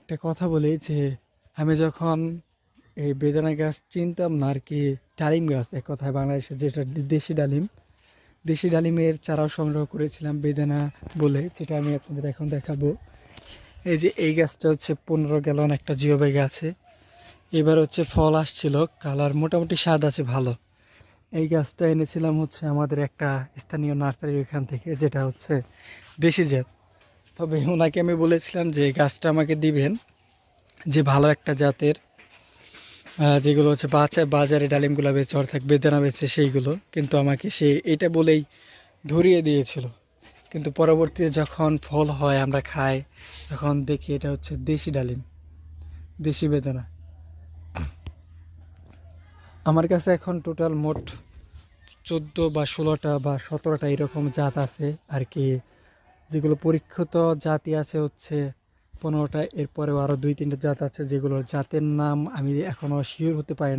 একটা কথা বলি যে আমি যখন এই বেদানা গাছ চিনতাম না আর কি, ডালিম গাছ এক কথায় বাংলাদেশে যেটা দেশি ডালিম, দেশি ডালিমের চারাও সংগ্রহ করেছিলাম বেদানা বলে, যেটা আমি আপনাদের এখন দেখাবো। এই যে এই গাছটা হচ্ছে 15 গ্যালন একটা জিও ব্যাগে আছে। এবার হচ্ছে ফল আসছিল, কালার মোটামুটি স্বাদ আছে ভালো। এই গাছটা এনেছিলাম হচ্ছে আমাদের একটা স্থানীয় নার্সারির ওইখান থেকে, যেটা হচ্ছে দেশি জাত। তবে ওনাকে আমি বলেছিলাম যে এই গাছটা আমাকে দিবেন, যে ভালো একটা জাতের, যেগুলো হচ্ছে বাজারে ডালিমগুলো বেচে অর্থাৎ বেদানা বেচে সেইগুলো, কিন্তু আমাকে সে এটা বলেই ধরিয়ে দিয়েছিল। কিন্তু পরবর্তীতে যখন ফল হয় আমরা খাই, তখন দেখি এটা হচ্ছে দেশি ডালিম, দেশি বেদানা। আমার কাছে এখন টোটাল মোট 14 বা 16টা বা 17টা এরকম জাত আছে আর কি, যেগুলো পরীক্ষিত জাতি আছে হচ্ছে 15টা। এরপরেও আরও 2-3টা জাত আছে যেগুলোর জাতের নাম আমি এখনও শিওর হতে পারি না।